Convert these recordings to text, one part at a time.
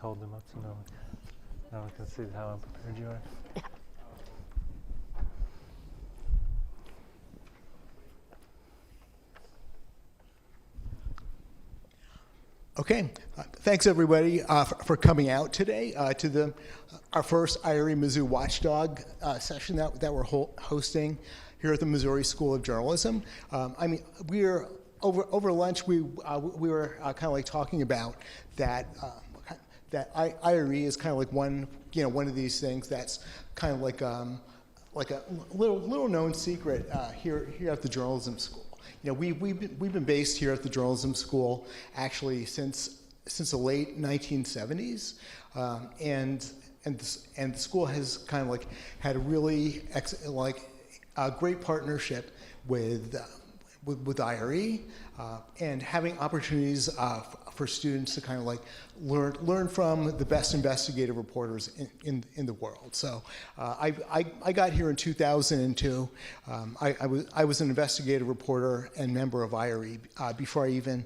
just hold them up so no one can see how unprepared you are. Okay, thanks everybody for coming out today to our first IRE-Mizzou Watchdog session that we're hosting here at the Missouri School of Journalism. We're over lunch. We were kind of like talking about that IRE is kind of like one of these things that's kind of like a little known secret here at the journalism school. We've been based here at the journalism school actually since the late 1970s, and the school has kind of like had a really a great partnership with IRE, and having opportunities for students to kind of like learn from the best investigative reporters in the world. So I got here in 2002. I was an investigative reporter and member of IRE before I even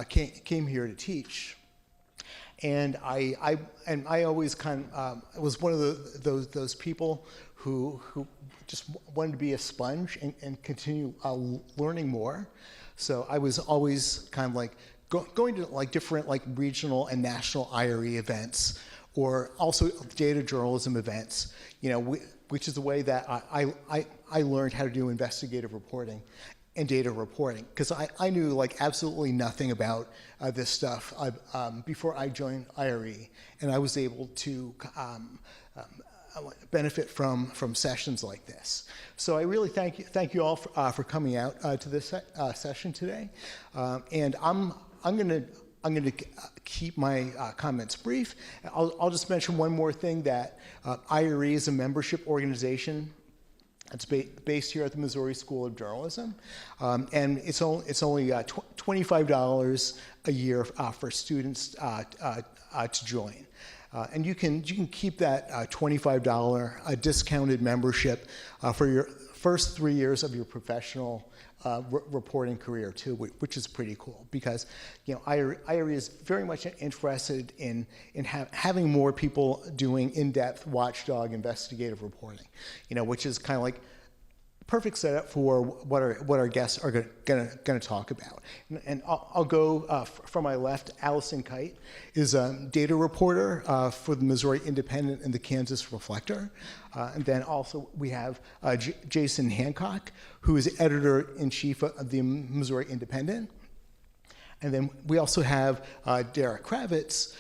came here to teach. And I always kind of was one of those people who just wanted to be a sponge and continue learning more. So I was always kind of like going to like different like regional and national IRE events, or also data journalism events, which is the way that I learned how to do investigative reporting and data reporting, because I knew like absolutely nothing about this stuff before I joined IRE, and I was able to benefit from sessions like this. So I really thank you all for coming out to this session today, and I'm going to keep my comments brief. I'll just mention one more thing, that IRE is a membership organization. It's based here at the Missouri School of Journalism, and it's only $25 a year for students to join. And you can keep that $25 discounted membership for your first 3 years of your professional reporting career too, which is pretty cool, because IRE is very much interested in having more people doing in-depth watchdog investigative reporting, which is kind of like perfect setup for what our guests are going to talk about. And I'll go from my left. Allison KITE is a data reporter for the Missouri Independent and the Kansas Reflector. And then also we have Jason HANCOCK, who is editor-in-chief of the Missouri Independent. And then we also have Derek KRAVITZ,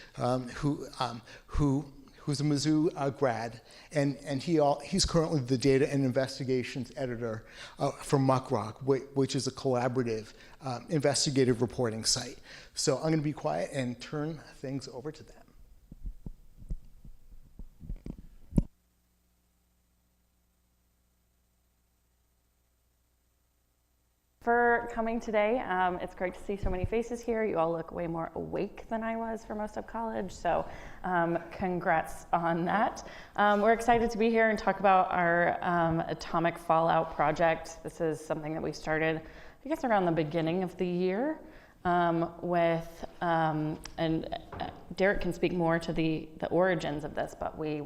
who's a Mizzou grad, and he's currently the data and investigations editor for MuckRock, which is a collaborative investigative reporting site. So I'm going to be quiet and turn things over to them. For coming today. It's great to see so many faces here. You all look way more awake than I was for most of college, so congrats on that. We're excited to be here and talk about our atomic fallout project. This is something that we started, I guess, around the beginning of the year and Derek can speak more to the origins of this, but we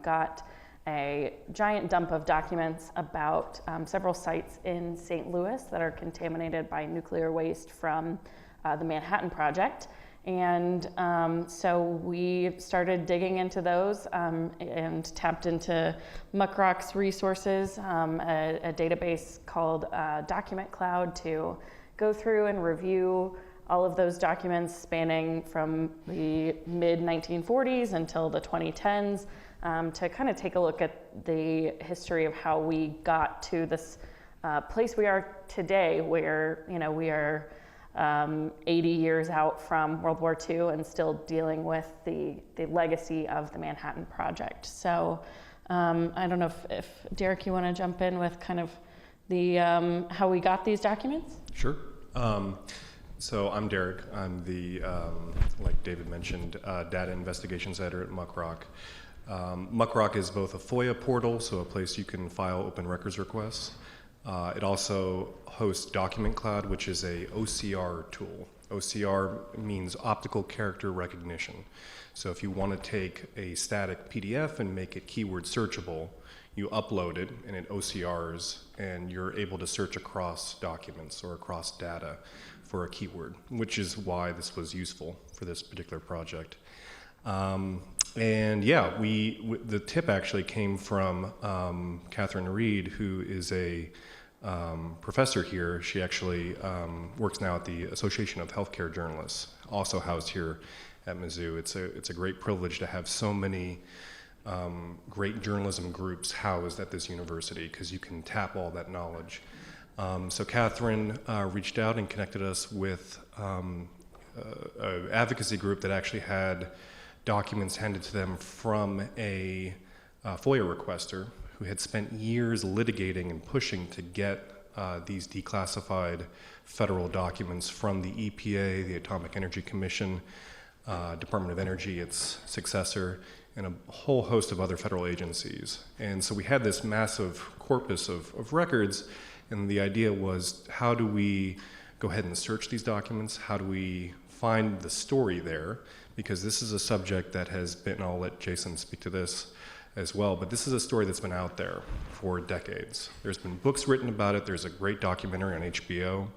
got a giant dump of documents about several sites in St. Louis that are contaminated by nuclear waste from the Manhattan Project. And so we started digging into those and tapped into MuckRock's resources, a database called Document Cloud, to go through and review all of those documents spanning from the mid-1940s until the 2010s. To kind of take a look at the history of how we got to this place we are today, where we are 80 years out from World War II and still dealing with the legacy of the Manhattan Project. So I don't know if Derek, you want to jump in with kind of the how we got these documents? Sure. So I'm Derek. I'm the, like David mentioned, data investigations editor at MuckRock. MuckRock is both a FOIA portal, so a place you can file open records requests. It also hosts Document Cloud, which is a OCR tool. OCR means optical character recognition. So if you want to take a static PDF and make it keyword searchable, you upload it and it OCRs, and you're able to search across documents or across data for a keyword, which is why this was useful for this particular project. And yeah, the tip actually came from Catherine Reed, who is a professor here. She actually works now at the Association of Healthcare Journalists, also housed here at Mizzou. It's a great privilege to have so many great journalism groups housed at this university, because you can tap all that knowledge. So Catherine reached out and connected us with an advocacy group that actually had documents handed to them from a FOIA requester who had spent years litigating and pushing to get these declassified federal documents from the EPA, the Atomic Energy Commission, Department of Energy, its successor, and a whole host of other federal agencies. And so we had this massive corpus of records, and the idea was, how do we go ahead and search these documents? How do we find the story there? Because this is a subject that has been, and I'll let Jason speak to this as well, but this is a story that's been out there for decades. There's been books written about it. There's a great documentary on HBO.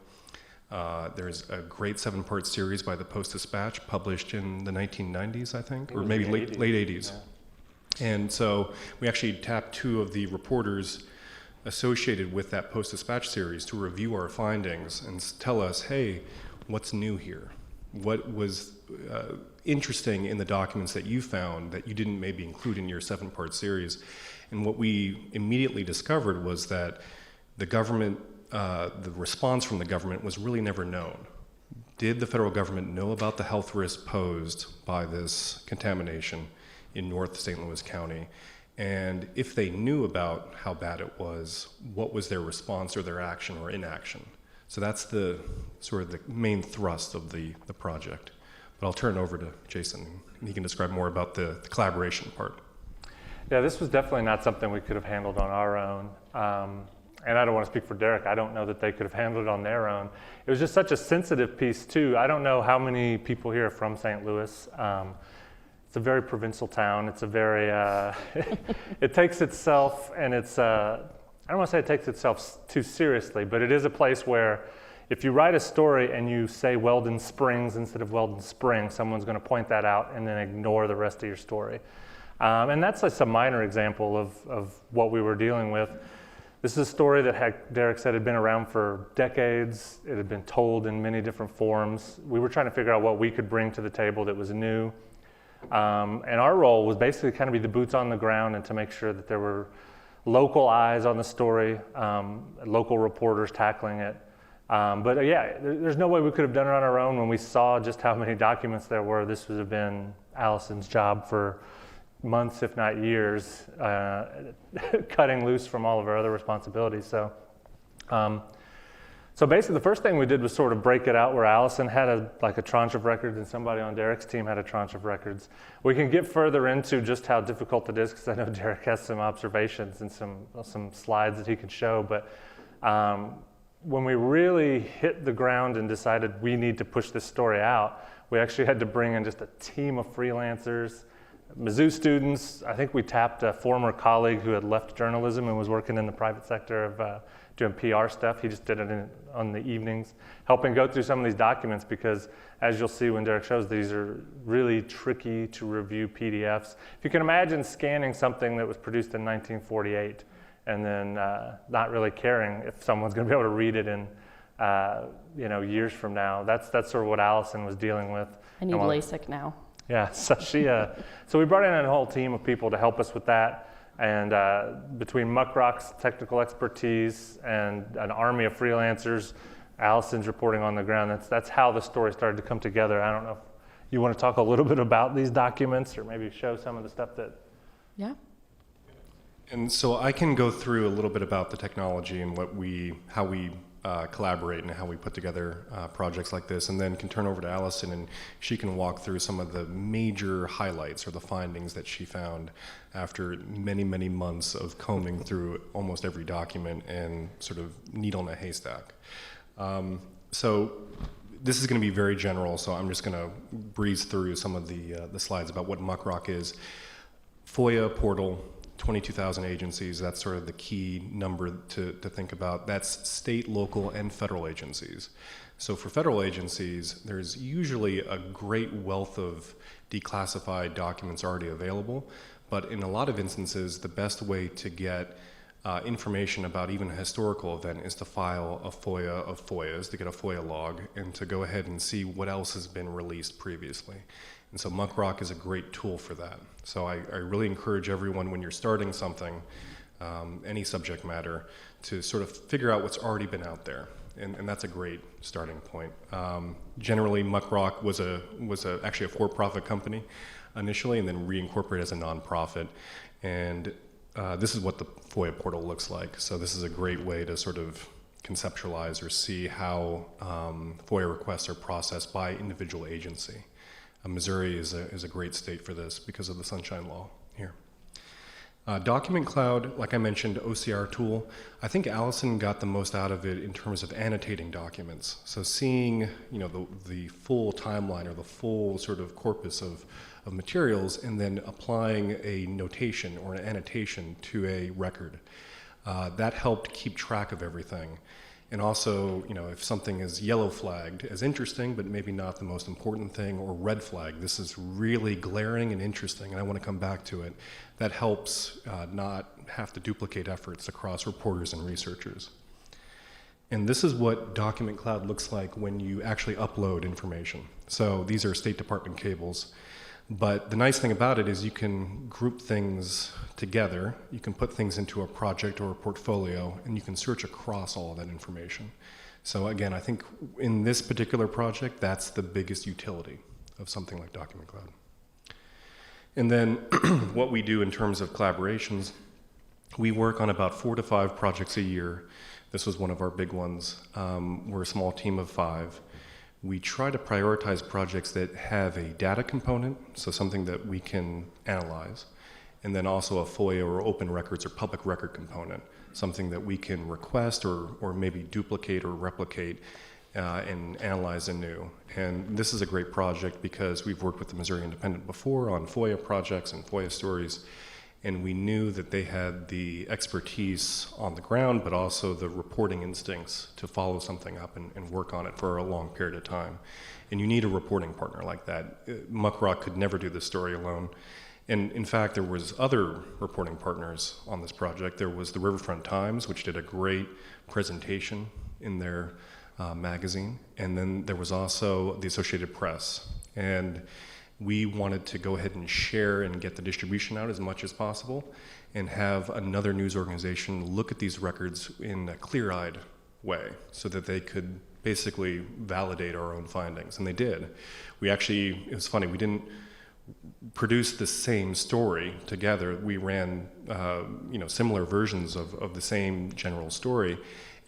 There's a great 7-part series by the Post-Dispatch published in the 1990s, I think, or maybe late 80s. Yeah. And so we actually tapped 2 of the reporters associated with that Post-Dispatch series to review our findings and tell us, hey, what's new here? What was interesting in the documents that you found that you didn't maybe include in your 7-part series? And what we immediately discovered was that the government, the response from the government was really never known. Did the federal government know about the health risk posed by this contamination in North St. Louis County? And if they knew about how bad it was, what was their response or their action or inaction? So that's the sort of the main thrust of the project. But I'll turn it over to Jason, and he can describe more about the collaboration part. Yeah, this was definitely not something we could have handled on our own. And I don't want to speak for Derek. I don't know that they could have handled it on their own. It was just such a sensitive piece, too. I don't know how many people here are from St. Louis. It's a very provincial town. It's a very, it takes itself, and it's, I don't want to say it takes itself too seriously, but it is a place where if you write a story and you say Weldon Springs instead of Weldon Spring, someone's going to point that out and then ignore the rest of your story. And that's just a minor example of what we were dealing with. This is a story that Derek said had been around for decades. It had been told in many different forms. We were trying to figure out what we could bring to the table that was new. And our role was basically kind of be the boots on the ground and to make sure that there were local eyes on the story, local reporters tackling it. But yeah, there's no way we could have done it on our own. When we saw just how many documents there were, this would have been Allison's job for months, if not years, cutting loose from all of our other responsibilities. So basically the first thing we did was sort of break it out where Allison had a tranche of records and somebody on Derek's team had a tranche of records. We can get further into just how difficult it is, because I know Derek has some observations and some slides that he can show, but when we really hit the ground and decided we need to push this story out, we actually had to bring in just a team of freelancers, Mizzou students. I think we tapped a former colleague who had left journalism and was working in the private sector of doing PR stuff. He just did it on the evenings, helping go through some of these documents, because as you'll see when Derek shows, these are really tricky to review PDFs. If you can imagine scanning something that was produced in 1948 and then not really caring if someone's going to be able to read it in years from now. That's sort of what Allison was dealing with. I need LASIK now. Yeah, so so we brought in a whole team of people to help us with that. And between MuckRock's technical expertise and an army of freelancers, Allison's reporting on the ground, that's how the story started to come together. I don't know if you want to talk a little bit about these documents or maybe show some of the stuff that... Yeah. And so I can go through a little bit about the technology and how we collaborate and how we put together projects like this, and then can turn over to Allison and she can walk through some of the major highlights or the findings that she found after many, many months of combing through almost every document and sort of needle in a haystack. So this is going to be very general, so I'm just going to breeze through some of the slides about what MuckRock is. FOIA portal, 22,000 agencies, that's sort of the key number to think about. That's state, local, and federal agencies. So for federal agencies, there's usually a great wealth of declassified documents already available, but in a lot of instances, the best way to get information about even a historical event is to file a FOIA of FOIAs, to get a FOIA log, and to go ahead and see what else has been released previously. And so MuckRock is a great tool for that. So I really encourage everyone, when you're starting something, any subject matter, to sort of figure out what's already been out there. And that's a great starting point. Generally, MuckRock was actually a for-profit company initially, and then reincorporated as a nonprofit. And this is what the FOIA portal looks like. So this is a great way to sort of conceptualize or see how FOIA requests are processed by individual agency. Missouri is a great state for this because of the Sunshine Law here. Document Cloud, like I mentioned, OCR tool. I think Allison got the most out of it in terms of annotating documents. So seeing, the full timeline or the full sort of corpus of materials, and then applying a notation or an annotation to a record. That helped keep track of everything. And also, if something is yellow flagged as interesting, but maybe not the most important thing, or red flag, this is really glaring and interesting, and I want to come back to it, that helps not have to duplicate efforts across reporters and researchers. And this is what Document Cloud looks like when you actually upload information. So these are State Department cables. But the nice thing about it is you can group things together, you can put things into a project or a portfolio, and you can search across all of that information. So again, I think in this particular project, that's the biggest utility of something like Document Cloud. And then what we do in terms of collaborations, we work on about 4 to 5 projects a year. This was one of our big ones. We're a small team of 5. We try to prioritize projects that have a data component, so something that we can analyze, and then also a FOIA or open records or public record component, something that we can request or maybe duplicate or replicate and analyze anew. And this is a great project because we've worked with the Missouri Independent before on FOIA projects and FOIA stories, and we knew that they had the expertise on the ground, but also the reporting instincts to follow something up and work on it for a long period of time. And you need a reporting partner like that. MuckRock could never do this story alone. And in fact, there was other reporting partners on this project. There was the Riverfront Times, which did a great presentation in their magazine. And then there was also the Associated Press. And we wanted to go ahead and share and get the distribution out as much as possible and have another news organization look at these records in a clear-eyed way so that they could basically validate our own findings. And they did. It was funny, we didn't produce the same story together. We ran similar versions of the same general story,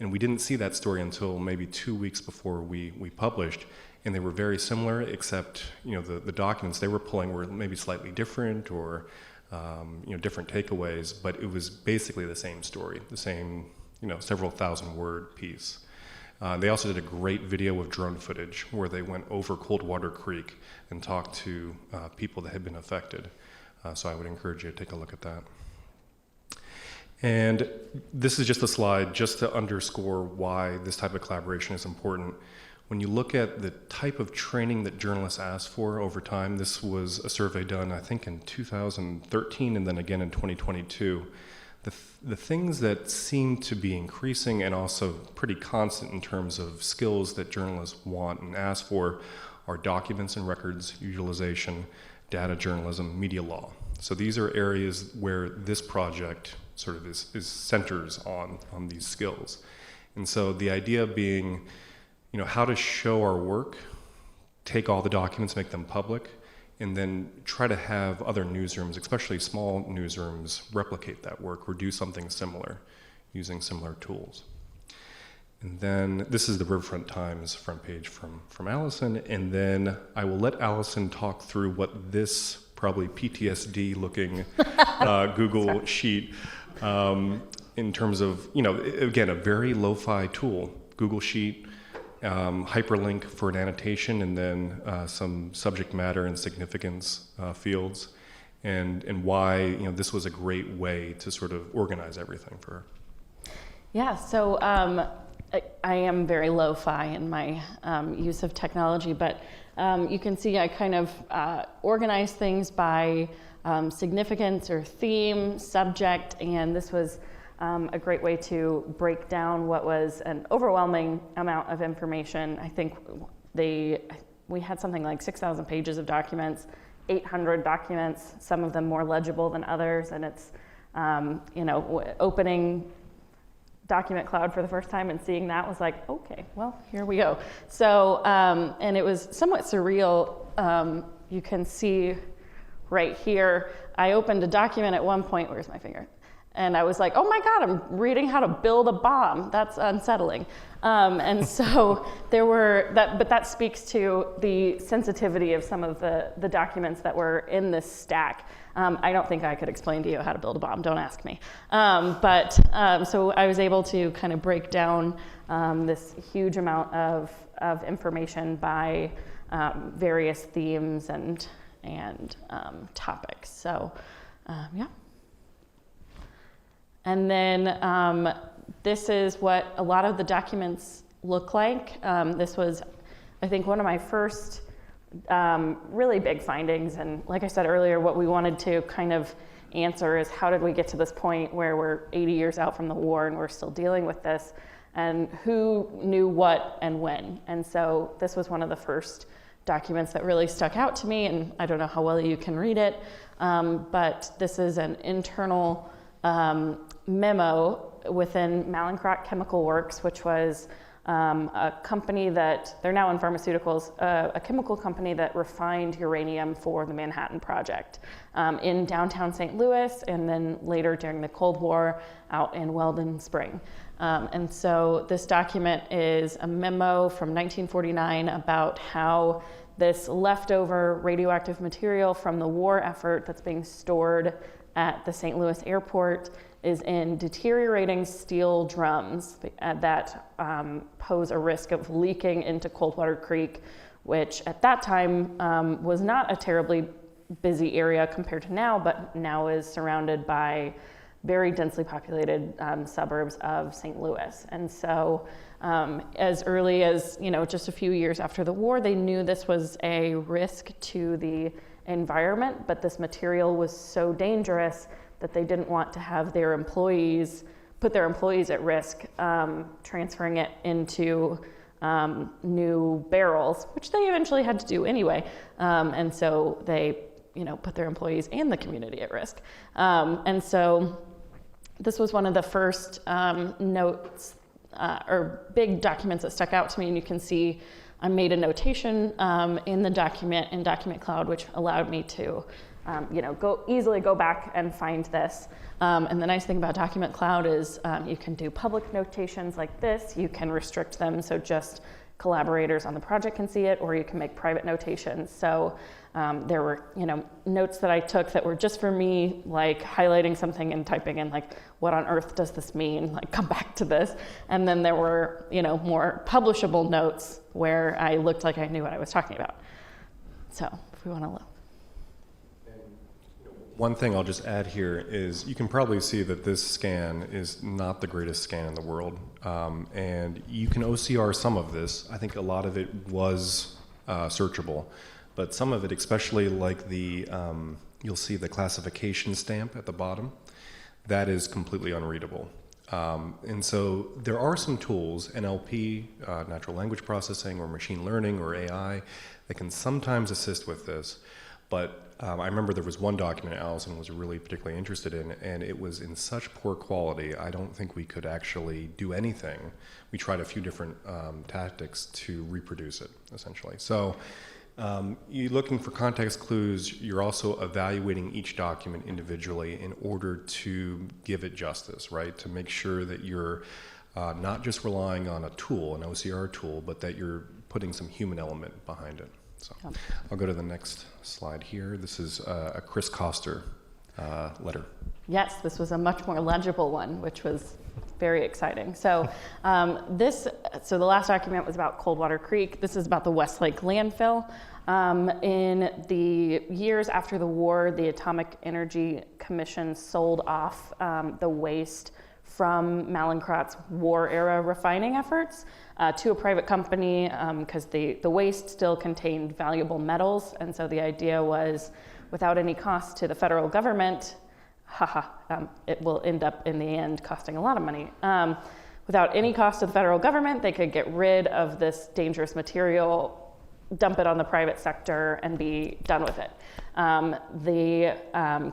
and we didn't see that story until maybe 2 weeks before we published. And they were very similar, except the documents they were pulling were maybe slightly different or different takeaways, but it was basically the same story, the same several thousand word piece. They also did a great video of drone footage where they went over Coldwater Creek and talked to people that had been affected. So I would encourage you to take a look at that. And this is just a slide just to underscore why this type of collaboration is important. When you look at the type of training that journalists ask for over time, this was a survey done, I think, in 2013 and then again in 2022. The things that seem to be increasing and also pretty constant in terms of skills that journalists want and ask for are documents and records utilization, data journalism, media law. So these are areas where this project sort of is centers on these skills. And so the idea being, how to show our work, take all the documents, make them public, and then try to have other newsrooms, especially small newsrooms, replicate that work or do something similar using similar tools. And then this is the Riverfront Times front page from Allison, and then I will let Allison talk through what this probably PTSD-looking Google sheet, in terms of, again, a very lo-fi tool, Google Sheet, hyperlink for an annotation, and then some subject matter and significance fields, and why this was a great way to sort of organize everything for her. Yeah, so I am very lo-fi in my use of technology, but you can see I kind of organize things by significance or theme, subject, and this was a great way to break down what was an overwhelming amount of information. I think we had something like 6,000 pages of documents, 800 documents, some of them more legible than others, and it's, opening Document Cloud for the first time and seeing that was like, okay, well, here we go. So, and it was somewhat surreal. You can see right here, I opened a document at one point, where's my finger? And I was like, oh my God, I'm reading how to build a bomb. That's unsettling. And so there were, but that speaks to the sensitivity of some of the documents that were in this stack. I don't think I could explain to you how to build a bomb, don't ask me. So I was able to kind of break down this huge amount of information by various themes and topics. So, yeah. And then this is what a lot of the documents look like. This was, I think, one of my first really big findings. And like I said earlier, what we wanted to kind of answer is how did we get to this point where we're 80 years out from the war and we're still dealing with this? And who knew what and when? And so this was one of the first documents that really stuck out to me. And I don't know how well you can read it, but this is an internal memo within MuckRock Chemical Works, which was a company that, they're now in pharmaceuticals, a chemical company that refined uranium for the Manhattan Project in downtown St. Louis, and then later during the Cold War out in Weldon Spring. And so this document is a memo from 1949 about how this leftover radioactive material from the war effort that's being stored at the St. Louis airport is in deteriorating steel drums that pose a risk of leaking into Coldwater Creek, which at that time was not a terribly busy area compared to now, but now is surrounded by very densely populated suburbs of St. Louis. And so as early as just a few years after the war, they knew this was a risk to the environment, but this material was so dangerous that they didn't want to have their employees, put their employees at risk, transferring it into new barrels, which they eventually had to do anyway. And so they, put their employees and the community at risk. And so this was one of the first notes or big documents that stuck out to me, and you can see I made a notation in the document in Document Cloud, which allowed me to easily go back and find this. And the nice thing about Document Cloud is you can do public notations like this. You can restrict them so just collaborators on the project can see it, or you can make private notations. So there were notes that I took that were just for me, like highlighting something and typing in like, what on earth does this mean? Like, come back to this. And then there were more publishable notes where I looked like I knew what I was talking about. So if we want to look. One thing I'll just add here is you can probably see that this scan is not the greatest scan in the world. And you can OCR some of this. I think a lot of it was searchable, but some of it, especially like the, you'll see the classification stamp at the bottom, that is completely unreadable. And so there are some tools, NLP, natural language processing, or machine learning, or AI, that can sometimes assist with this. But I remember there was one document Allison was really particularly interested in, and it was in such poor quality, I don't think we could actually do anything. We tried a few different tactics to reproduce it, essentially. So you're looking for context clues. You're also evaluating each document individually in order to give it justice, right? To make sure that you're not just relying on a tool, an OCR tool, but that you're putting some human element behind it. So I'll go to the next slide here. This is a Chris Koster letter. Yes, this was a much more legible one, which was very exciting. So so the last document was about Coldwater Creek. This is about the Westlake landfill. In the years after the war, the Atomic Energy Commission sold off the waste from Mallinckrodt's war-era refining efforts to a private company because the waste still contained valuable metals. And so the idea was, without any cost to the federal government, it will end up in the end costing a lot of money. Without any cost to the federal government, they could get rid of this dangerous material, dump it on the private sector, and be done with it. The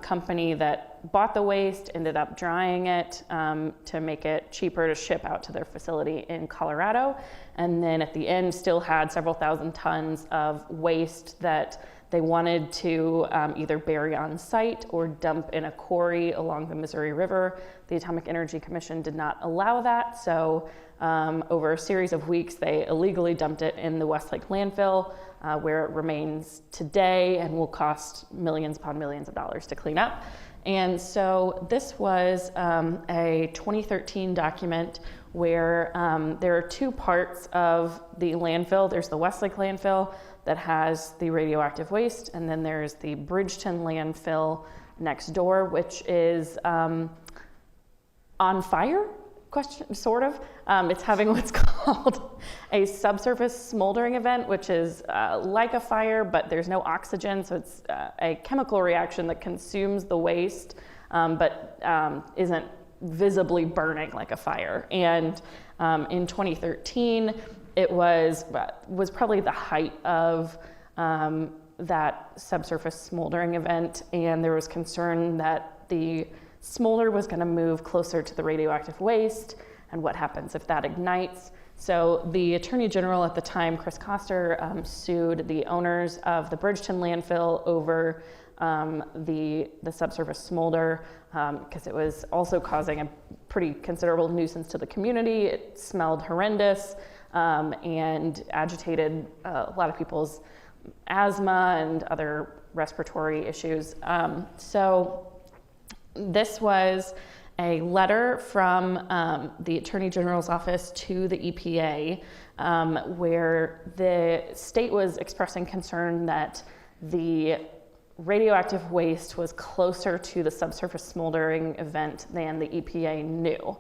company that bought the waste ended up drying it to make it cheaper to ship out to their facility in Colorado. And then at the end still had several thousand tons of waste that they wanted to either bury on site or dump in a quarry along the Missouri River. The Atomic Energy Commission did not allow that, so over a series of weeks, they illegally dumped it in the Westlake landfill, where it remains today and will cost millions upon millions of dollars to clean up. And so this was a 2013 document where there are two parts of the landfill. There's the Westlake landfill that has the radioactive waste, and then there's the Bridgeton landfill next door, which is on fire, sort of. It's having what's called a subsurface smoldering event, which is like a fire, but there's no oxygen, so it's a chemical reaction that consumes the waste, but isn't visibly burning like a fire. And in 2013, it was probably the height of that subsurface smoldering event, and there was concern that the smolder was going to move closer to the radioactive waste, and what happens if that ignites. So the Attorney General at the time, Chris Koster, sued the owners of the Bridgeton landfill over the subsurface smolder because it was also causing a pretty considerable nuisance to the community. It smelled horrendous and agitated a lot of people's asthma and other respiratory issues. So this was a letter from the Attorney General's office to the EPA where the state was expressing concern that the radioactive waste was closer to the subsurface smoldering event than the EPA knew.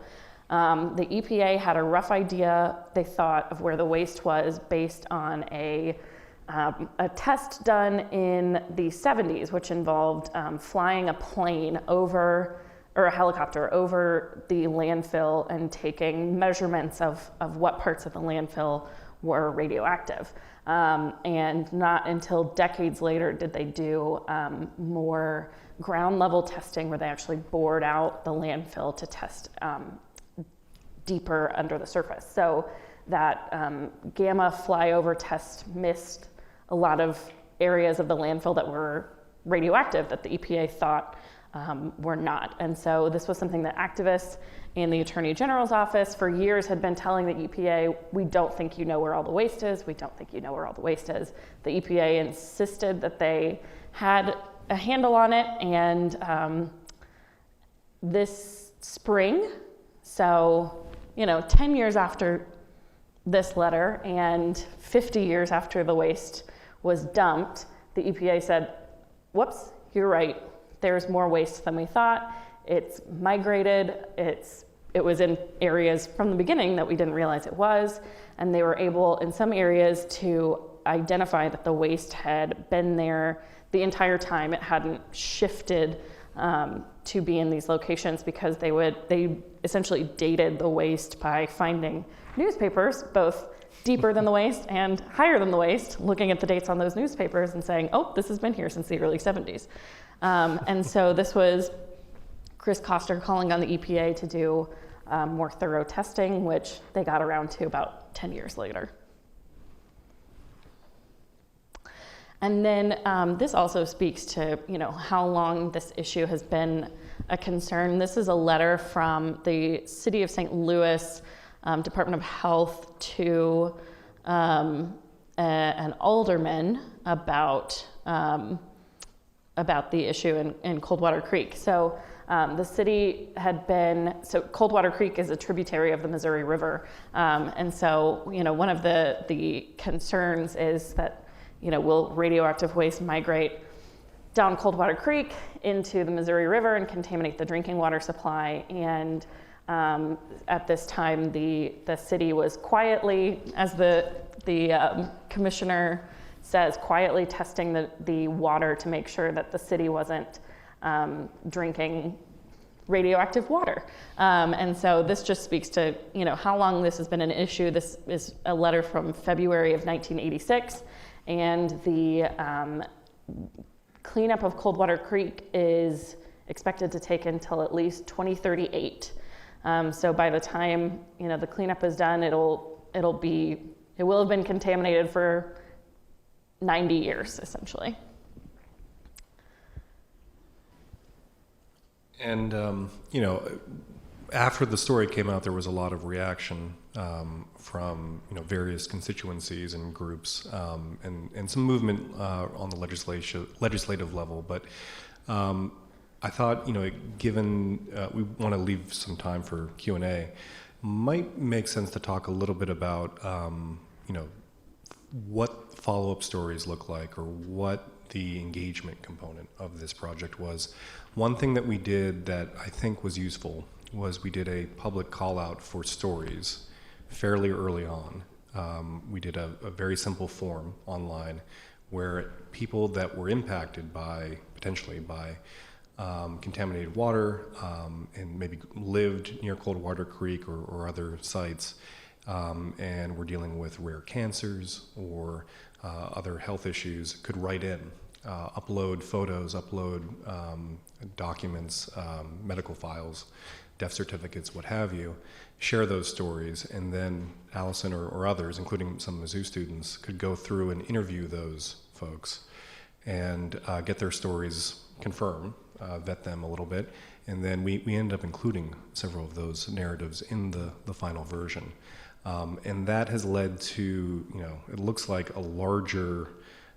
The EPA had a rough idea, they thought, of where the waste was based on a test done in the 70s, which involved flying a plane over, or a helicopter over the landfill and taking measurements of what parts of the landfill were radioactive. And not until decades later did they do more ground level testing where they actually bored out the landfill to test deeper under the surface. So that gamma flyover test missed a lot of areas of the landfill that were radioactive that the EPA thought were not. And so this was something that activists in the Attorney General's office for years had been telling the EPA, we don't think you know where all the waste is, we don't think you know where all the waste is. The EPA insisted that they had a handle on it, and this spring, so 10 years after this letter and 50 years after the waste was dumped, the EPA said, whoops, you're right, there's more waste than we thought. It's migrated, it was in areas from the beginning that we didn't realize it was, and they were able in some areas to identify that the waste had been there the entire time. It hadn't shifted to be in these locations because they essentially dated the waste by finding newspapers, both deeper than the waste and higher than the waste, looking at the dates on those newspapers and saying, oh, this has been here since the early 70s. And so this was Chris Koster calling on the EPA to do more thorough testing, which they got around to about 10 years later. And then this also speaks to how long this issue has been a concern. This is a letter from the City of St. Louis Department of Health to an alderman about the issue in Coldwater Creek. So The city had been, so Coldwater Creek is a tributary of the Missouri River. And so, one of the concerns is that, will radioactive waste migrate down Coldwater Creek into the Missouri River and contaminate the drinking water supply? And at this time, the city was quietly, as the commissioner says, quietly testing the water to make sure that the city wasn't drinking radioactive water. And so this just speaks to, how long this has been an issue. This is a letter from February of 1986, and the cleanup of Coldwater Creek is expected to take until at least 2038. So by the time, the cleanup is done, it will have been contaminated for 90 years, essentially. And, after the story came out, there was a lot of reaction from, various constituencies and groups, and some movement on the legislative level. But I thought, given we want to leave some time for Q&A, might make sense to talk a little bit about, what follow-up stories look like, or what the engagement component of this project was. One thing that we did that I think was useful was we did a public call out for stories fairly early on. We did a very simple form online where people that were impacted potentially by contaminated water, and maybe lived near Coldwater Creek or other sites, and were dealing with rare cancers or other health issues, could write in, upload photos, upload documents, medical files, death certificates, what have you, share those stories, and then Allison or others, including some Mizzou students, could go through and interview those folks and get their stories confirmed, vet them a little bit, and then we end up including several of those narratives in the final version. And that has led to, it looks like a larger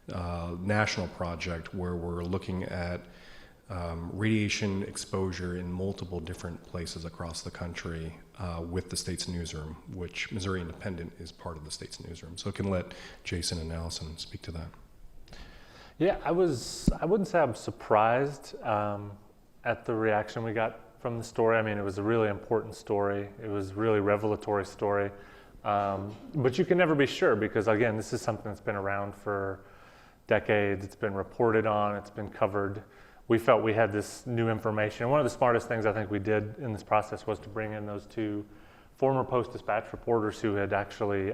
national project where we're looking at radiation exposure in multiple different places across the country with the state's newsroom, which Missouri Independent is part of the state's newsroom. So I can let Jason and Allison speak to that. Yeah, I wouldn't say I'm surprised at the reaction we got from the story. I mean, it was a really important story. It was a really revelatory story. But you can never be sure because, again, this is something that's been around for decades. It's been reported on. It's been covered. We felt we had this new information. And one of the smartest things I think we did in this process was to bring in those two former Post-Dispatch reporters who had actually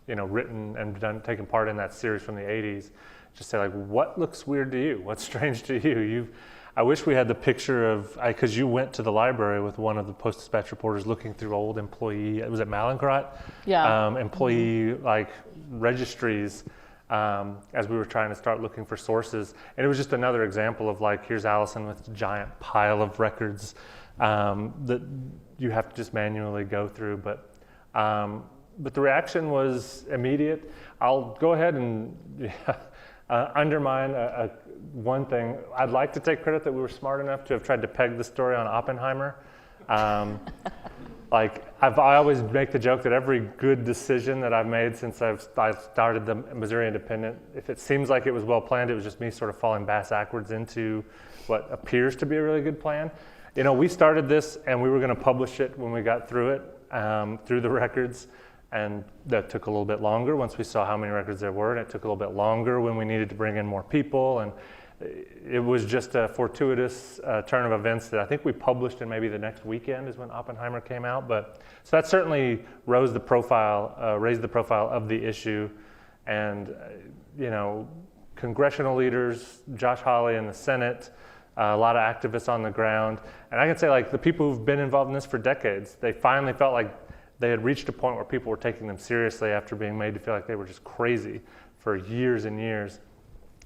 written and taken part in that series from the 80s. Just say, like, what looks weird to you? What's strange to you? I wish we had the picture of, because you went to the library with one of the Post-Dispatch reporters looking through old employee, was it Malincrot? Yeah. Employee registries as we were trying to start looking for sources. And it was just another example of, like, here's Allison with a giant pile of records that you have to just manually go through. But the reaction was immediate. I'll go ahead and undermine one thing. I'd like to take credit that we were smart enough to have tried to peg the story on Oppenheimer. I always make the joke that every good decision that I've made since I started the Missouri Independent, if it seems like it was well planned, it was just me sort of falling backwards into what appears to be a really good plan. We started this and we were going to publish it when we got through it, through the records. And that took a little bit longer once we saw how many records there were, and it took a little bit longer when we needed to bring in more people. And it was just a fortuitous turn of events that I think we published in maybe the next weekend is when Oppenheimer came out. So that certainly raised the profile of the issue. And, congressional leaders, Josh Hawley in the Senate, a lot of activists on the ground. And I can say, like, the people who've been involved in this for decades, they finally felt like they had reached a point where people were taking them seriously after being made to feel like they were just crazy for years and years.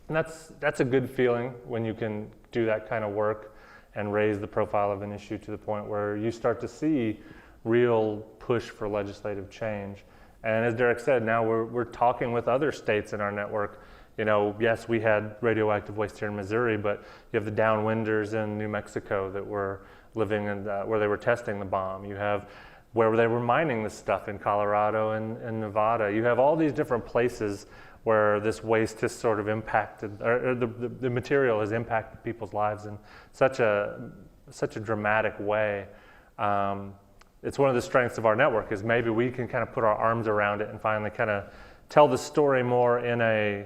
And that's a good feeling when you can do that kind of work and raise the profile of an issue to the point where you start to see real push for legislative change. And as Derek said, now we're talking with other states in our network. You know, yes, we had radioactive waste here in Missouri, but you have the downwinders in New Mexico that were living in where they were testing the bomb. You have where they were mining this stuff in Colorado and Nevada. You have all these different places where this waste has sort of impacted, or the material has impacted people's lives in such a dramatic way. It's one of the strengths of our network is maybe we can kind of put our arms around it and finally kind of tell the story more in a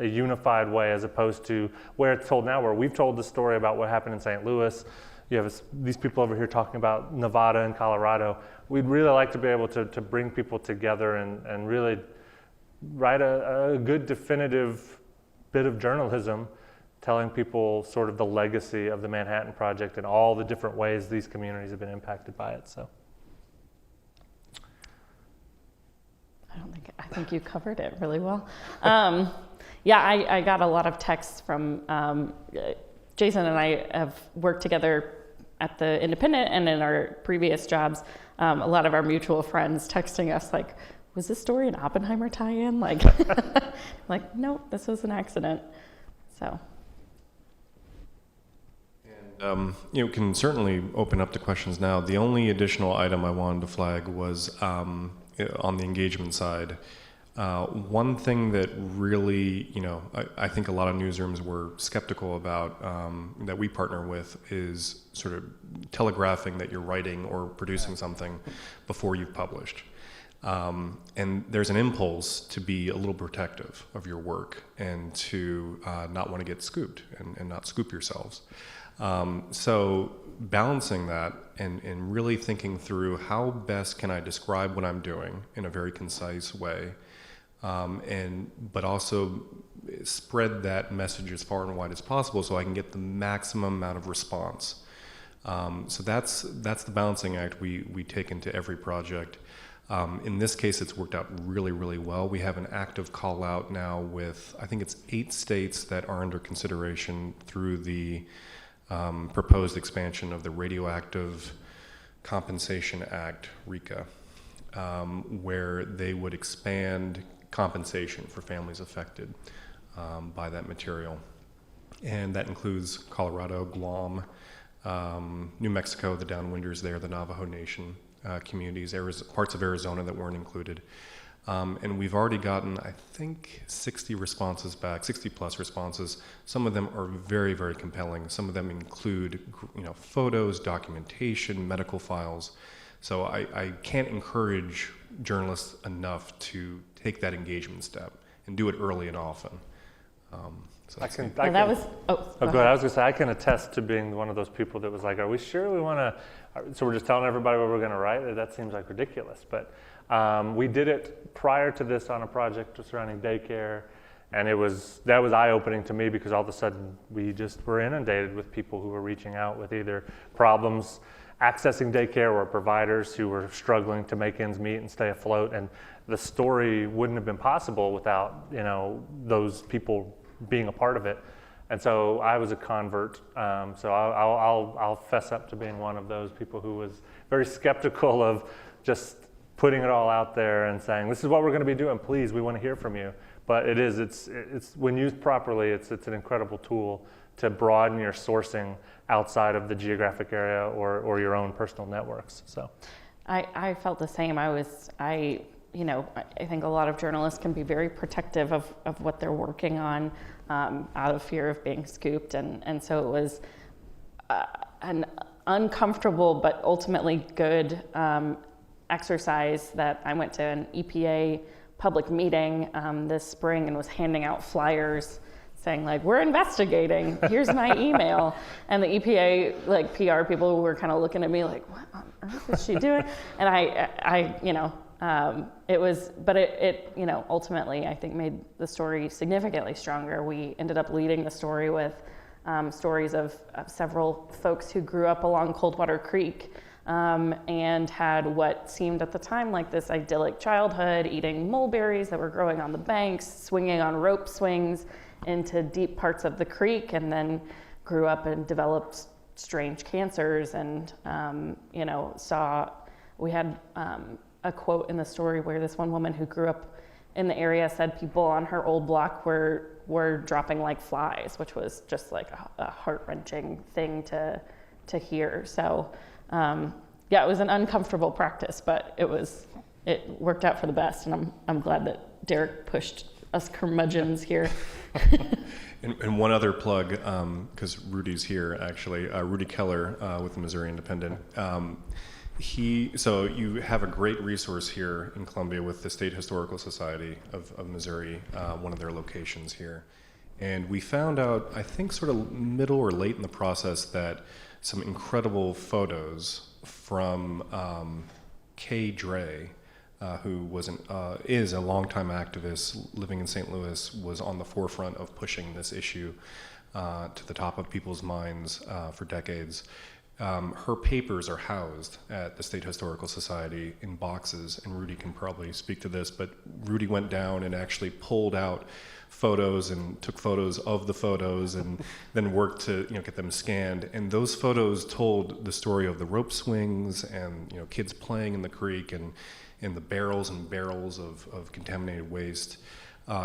unified way, as opposed to where it's told now, where we've told the story about what happened in St. Louis. You have these people over here talking about Nevada and Colorado. We'd really like to be able to bring people together and really write a good definitive bit of journalism telling people sort of the legacy of the Manhattan Project and all the different ways these communities have been impacted by it. So, I think you covered it really well. Yeah, I got a lot of texts from Jason and I have worked together at the Independent and in our previous jobs. A lot of our mutual friends texting us like, was this story an Oppenheimer tie-in? Like, like, no, this was an accident. So. And you know, can certainly open up to questions now. The only additional item I wanted to flag was on the engagement side. One thing that really, you know, I think a lot of newsrooms were skeptical about that we partner with is sort of telegraphing that you're writing or producing something before you've published. And there's an impulse to be a little protective of your work and to not want to get scooped and not scoop yourselves. So balancing that and really thinking through how best can I describe what I'm doing in a very concise way, but also spread that message as far and wide as possible so I can get the maximum amount of response. So that's the balancing act we take into every project. In this case, it's worked out really, really well. We have an active call out now with, I think it's 8 states that are under consideration through the proposed expansion of the Radioactive Compensation Act, RECA, where they would expand compensation for families affected by that material. And that includes Colorado, Guam, New Mexico, the downwinders there, the Navajo Nation communities, parts of Arizona that weren't included. And we've already gotten, I think, 60 responses back, 60 plus responses. Some of them are very, very compelling. Some of them include, you know, photos, documentation, medical files. So I can't encourage journalists enough to take that engagement step and do it early and often. So go ahead. ahead. I was going to say, I can attest to being one of those people that was like, are we sure we want to, so we're just telling everybody what we're going to write? That seems like ridiculous. But we did it prior to this on a project surrounding daycare, and that was eye-opening to me because all of a sudden we just were inundated with people who were reaching out with either problems accessing daycare or providers who were struggling to make ends meet and stay afloat. And the story wouldn't have been possible without, you know, those people being a part of it. And so I was a convert. So I'll fess up to being one of those people who was very skeptical of just putting it all out there and saying, this is what we're going to be doing. Please, we want to hear from you. But it's when used properly, it's an incredible tool to broaden your sourcing outside of the geographic area or your own personal networks. So I felt the same. I think a lot of journalists can be very protective of what they're working on out of fear of being scooped. And so it was an uncomfortable but ultimately good exercise that I went to an EPA public meeting this spring and was handing out flyers saying like, we're investigating, here's my email. And the EPA like PR people were kind of looking at me like, what on earth is she doing? And it ultimately I think made the story significantly stronger. We ended up leading the story with stories of several folks who grew up along Coldwater Creek and had what seemed at the time like this idyllic childhood, eating mulberries that were growing on the banks, swinging on rope swings into deep parts of the creek, and then grew up and developed strange cancers and, we had a quote in the story where this one woman who grew up in the area said people on her old block were were dropping like flies, which was just like a heart-wrenching thing to hear. So yeah, it was an uncomfortable practice, but it worked out for the best, and I'm glad that Derek pushed us curmudgeons here. And one other plug, because Rudy's here actually, Rudy Keller with the Missouri Independent. So you have a great resource here in Columbia with the State Historical Society of Missouri, one of their locations here. And we found out, I think sort of middle or late in the process, that some incredible photos from Kay Dre, who is a longtime activist living in St. Louis, was on the forefront of pushing this issue to the top of people's minds for decades. Her papers are housed at the State Historical Society in boxes, and Rudy can probably speak to this, but Rudy went down and actually pulled out photos and took photos of the photos and then worked to get them scanned. And those photos told the story of the rope swings and kids playing in the creek and the barrels and barrels of contaminated waste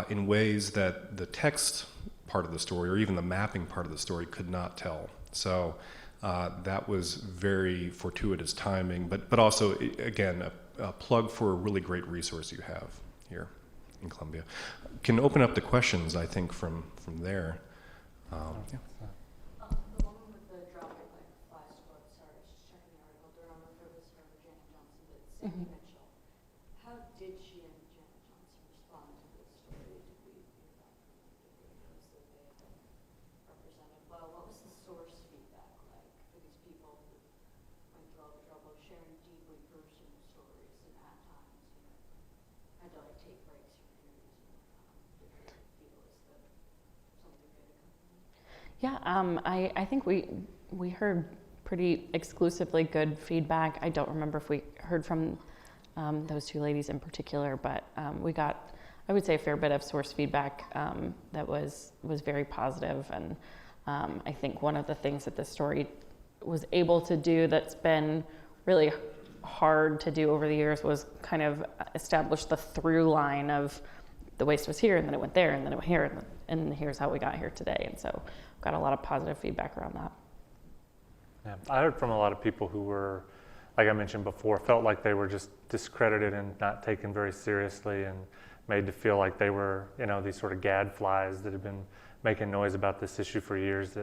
in ways that the text part of the story or even the mapping part of the story could not tell. So that was very fortuitous timing, but also, again, a plug for a really great resource you have here in Columbia. Can open up the questions, I think, from there. Yeah. The woman with the dropping like flies quote, sorry, I was just checking the article. They're on the purpose for Janet Johnson, but Sandy Mitchell. How did she and Janet Johnson respond to this story? Did we hear back from them? Did we notice that they had been represented well? What was the source feedback like for these people who went through all the trouble of sharing deeply personal stories and at times, had to like take breaks from interviews? Did they feel as though something good had come from it? Yeah, I think we heard pretty exclusively good feedback. I don't remember if we heard from those two ladies in particular, but we got, I would say, a fair bit of source feedback that was very positive. And I think one of the things that this story was able to do that's been really hard to do over the years was kind of establish the through line of the waste was here, and then it went there, and then it went here, and here's how we got here today. And so got a lot of positive feedback around that. Yeah, I heard from a lot of people who were, like I mentioned before, felt like they were just discredited and not taken very seriously and made to feel like they were, these sort of gadflies that had been making noise about this issue for years.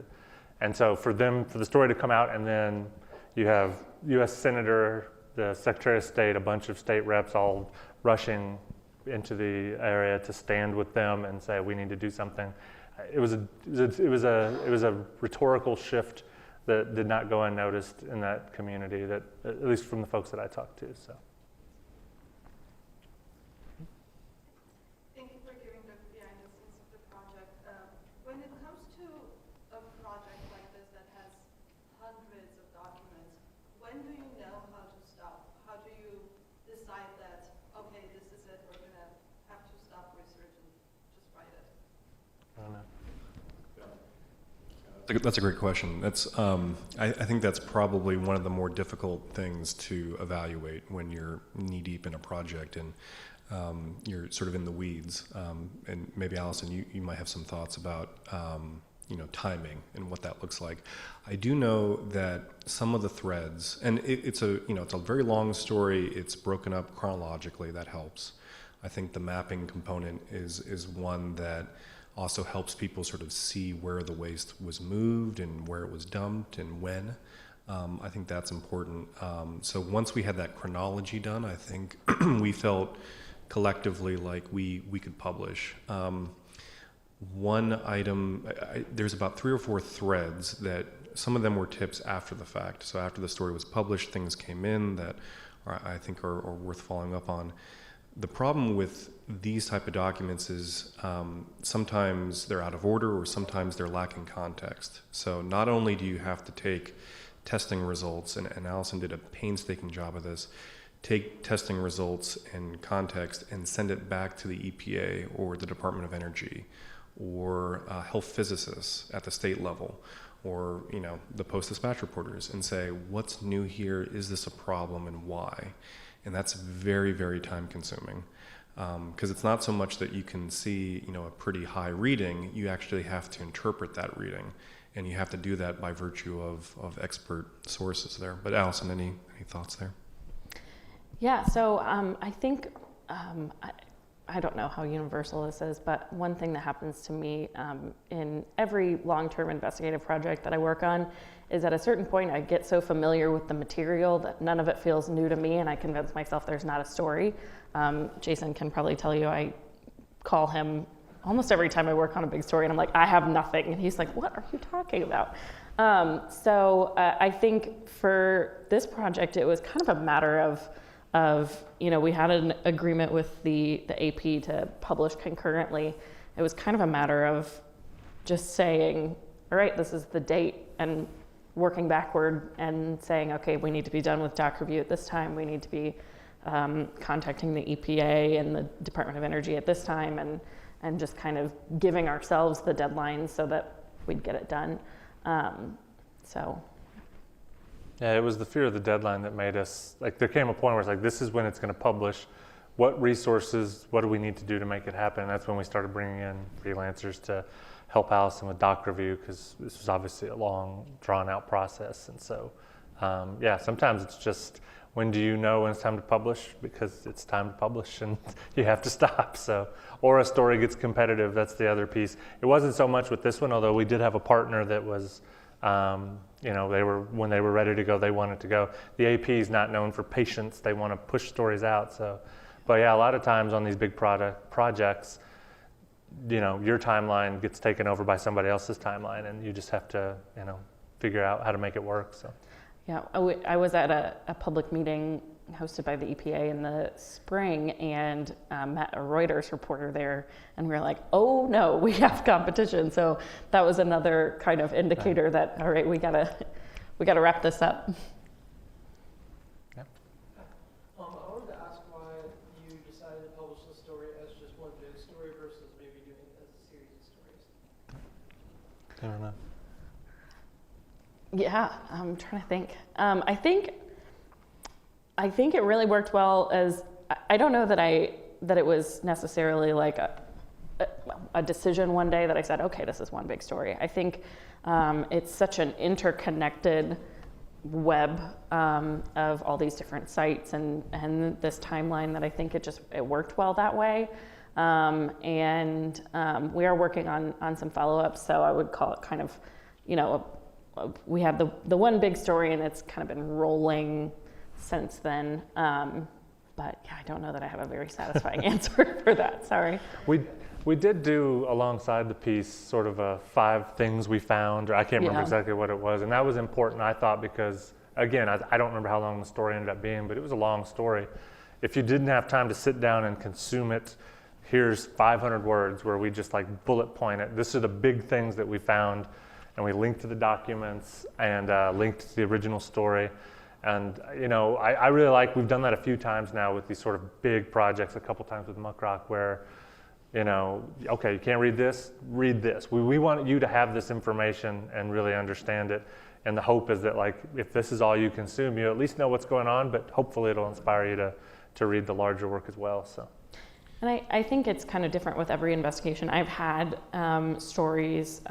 And so for the story to come out, and then you have U.S. Senator, the Secretary of State, a bunch of state reps all rushing into the area to stand with them and say we need to do something. It was a rhetorical shift that did not go unnoticed in that community, that at least from the folks that I talked to. So. Thank you for giving the behind the scenes of the project. When it comes to a project like this that has hundreds of documents, when do you know how to stop? How do you decide that, okay, this is it, we're going to have to stop research and just write it? I don't know. That's a great question. That's I think that's probably one of the more difficult things to evaluate when you're knee deep in a project and you're sort of in the weeds. And maybe Allison, you might have some thoughts about timing and what that looks like. I do know that some of the threads, and it's a very long story. It's broken up chronologically. That helps. I think the mapping component is one that also helps people sort of see where the waste was moved and where it was dumped and when. I think that's important. So once we had that chronology done, I think we felt collectively like we could publish. One item, there's about 3 or 4 threads that some of them were tips after the fact. So after the story was published, things came in that I think are worth following up on. The problem with these type of documents is sometimes they're out of order or sometimes they're lacking context. So not only do you have to take testing results, and Allison did a painstaking job of this, take testing results and context and send it back to the EPA or the Department of Energy or health physicists at the state level or the Post-Dispatch reporters and say, what's new here? Is this a problem and why? And that's very, very time consuming. Because it's not so much that you can see, a pretty high reading, you actually have to interpret that reading. And you have to do that by virtue of expert sources there. But Allison, any thoughts there? Yeah, so I think, I don't know how universal this is, but one thing that happens to me in every long-term investigative project that I work on is at a certain point I get so familiar with the material that none of it feels new to me, and I convince myself there's not a story. Jason can probably tell you I call him almost every time I work on a big story, and I'm like, I have nothing. And he's like, what are you talking about? So I think for this project, it was kind of a matter of we had an agreement with the AP to publish concurrently. It was kind of a matter of just saying, all right, this is the date, and working backward and saying, okay, we need to be done with doc review at this time. We need to be contacting the EPA and the Department of Energy at this time, and just kind of giving ourselves the deadlines so that we'd get it done. Yeah, it was the fear of the deadline that made us, there came a point where it's like, this is when it's going to publish. What resources, what do we need to do to make it happen? And that's when we started bringing in freelancers to help Allison with doc review, because this was obviously a long, drawn-out process. And so, sometimes it's just, when do you know when it's time to publish? Because it's time to publish and you have to stop. So, or a story gets competitive, that's the other piece. It wasn't so much with this one, although we did have a partner that was, when they were ready to go, they wanted to go. The AP is not known for patience. They want to push stories out. So, but yeah, a lot of times on these big projects, your timeline gets taken over by somebody else's timeline, and you just have to, figure out how to make it work. So. Yeah, I was at a public meeting hosted by the EPA in the spring, and met a Reuters reporter there, and we were like, oh no, we have competition. So that was another kind of indicator that, all right, we gotta wrap this up. Yeah. I wanted to ask why you decided to publish the story as just one big story versus maybe doing it as a series of stories. I don't know. Yeah, I'm trying to think. I think it really worked well as, I don't know that it was necessarily like a decision one day that I said, okay, this is one big story. I think it's such an interconnected web of all these different sites and this timeline that I think it worked well that way. We are working on some follow-ups, so I would call it kind of, we have the one big story, and it's kind of been rolling since then. But yeah, I don't know that I have a very satisfying answer for that. Sorry. We did do alongside the piece sort of a 5 things we found, or I can't remember exactly what it was, and that was important, I thought, because again, I don't remember how long the story ended up being, but it was a long story. If you didn't have time to sit down and consume it, here's 500 words where we just bullet point it. This are the big things that we found. And we linked to the documents and linked to the original story. And, I really we've done that a few times now with these sort of big projects, a couple times with MuckRock, where, okay, you can't read this, read this. We want you to have this information and really understand it. And the hope is that, if this is all you consume, you at least know what's going on, but hopefully it'll inspire you to read the larger work as well. So. And I think it's kind of different with every investigation. I've had stories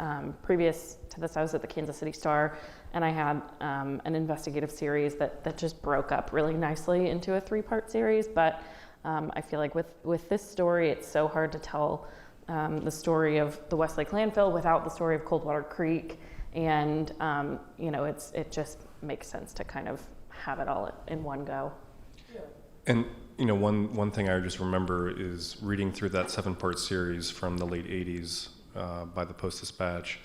previous to this. I was at the Kansas City Star, and I had an investigative series that just broke up really nicely into a 3-part series. But I feel like with this story, it's so hard to tell the story of the Westlake landfill without the story of Coldwater Creek. And it just makes sense to kind of have it all in one go. Yeah. And one thing I just remember is reading through that 7-part series from the late 80s by the Post-Dispatch,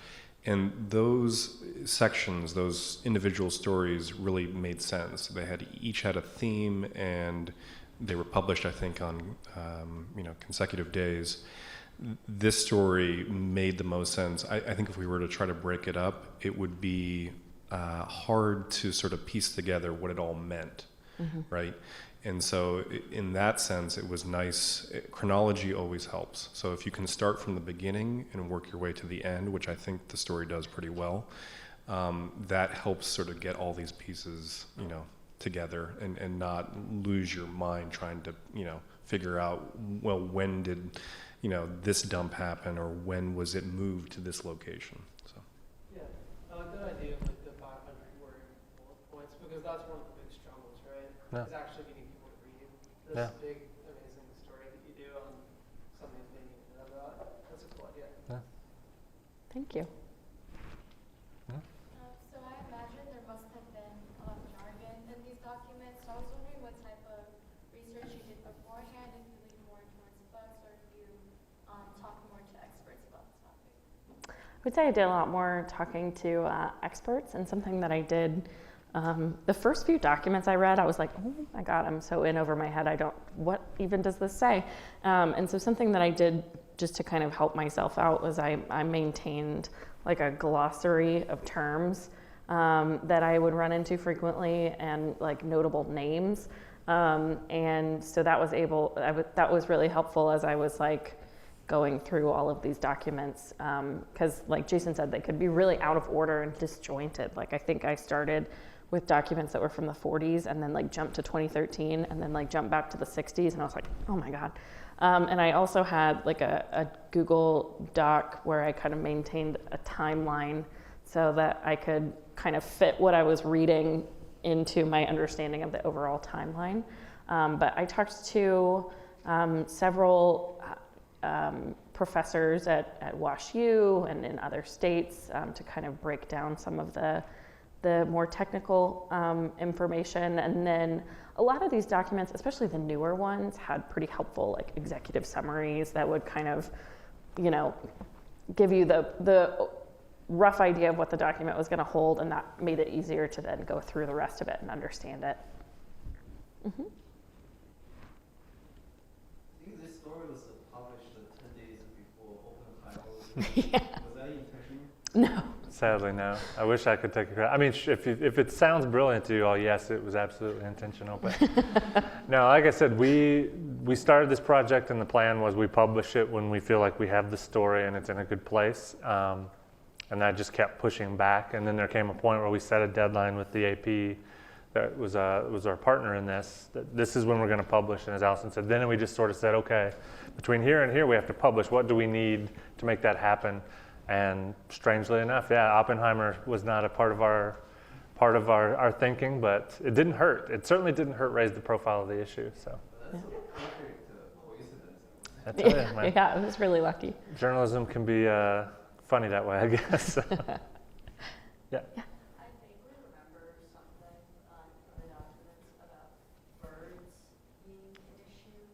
and those sections, those individual stories really made sense. They each had a theme, and they were published, I think, on consecutive days. This story made the most sense. I think if we were to try to break it up, it would be hard to sort of piece together what it all meant, right? And so in that sense, it was nice. Chronology always helps. So if you can start from the beginning and work your way to the end, which I think the story does pretty well, that helps sort of get all these pieces, together and not lose your mind trying to, figure out, well, when did, you know, this dump happen, or when was it moved to this location? So. Yeah, I like that idea of like the 500 word bullet points, because that's one of the big struggles, right? Yeah. Is actually getting people to read this Yeah. big, amazing story that you do on something that they need to know about. That's a cool idea. Thank you. So I imagine there must have been a lot of jargon in these documents. So I was wondering what type of research you did beforehand, if you lean more towards books or if you talk more to experts about this topic. I would say I did a lot more talking to experts, and something that I did, the first few documents I read, I was like, oh my God, I'm so in over my head. What even does this say? And so something that I did just to kind of help myself out was I maintained like a glossary of terms that I would run into frequently, and like notable names. And so that was that was really helpful as I was like going through all of these documents, because like Jason said, they could be really out of order and disjointed. Like I think I started with documents that were from the 40s and then like jumped to 2013 and then like jumped back to the 60s, and I was like, oh my God. And I also had like a Google Doc where I kind of maintained a timeline so that I could kind of fit what I was reading into my understanding of the overall timeline. But I talked to several professors at WashU and in other states to kind of break down some of the more technical information. And then a lot of these documents, especially the newer ones, had pretty helpful like executive summaries that would kind of, you know, give you the rough idea of what the document was going to hold, and that made it easier to then go through the rest of it and understand it. Mm-hmm. I think this story was published 10 days before open title. Yeah. Was that intentional? No. Sadly, no. I wish I could take credit. I mean, if it sounds brilliant to you all, yes, it was absolutely intentional. But no, like I said, we started this project, and the plan was we publish it when we feel like we have the story and it's in a good place. And that just kept pushing back. And then there came a point where we set a deadline with the AP that was our partner in this. That this is when we're going to publish. And as Allison said, then we just sort of said, okay, between here and here we have to publish. What do we need to make that happen? And strangely enough, yeah, Oppenheimer was not a part of our thinking, but it didn't hurt. It certainly didn't hurt raise the profile of the issue. So. That's a perfect coincidence. I tell you, man, Yeah, I was really lucky. journalism can be funny that way, I guess. Yeah. I vaguely remember something from the documents about birds being an issue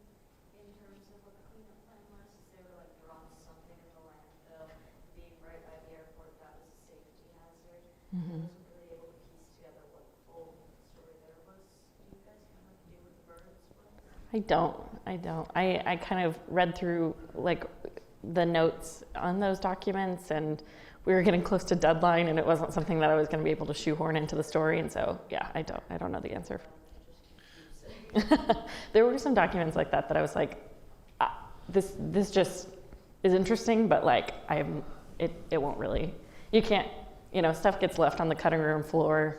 in terms of what the cleanup plan was. They were like throwing something in the landfill, being right by the airport, that was a safety hazard. Mm-hmm. I wasn't really able to piece together what the full story there was. Do you guys know what to do with the birds? I don't. I kind of read through like the notes on those documents, and we were getting close to deadline, and it wasn't something that I was going to be able to shoehorn into the story. And so, yeah, I don't know the answer. There were some documents like that I was like, this just is interesting, but like it won't really. You can't, stuff gets left on the cutting room floor.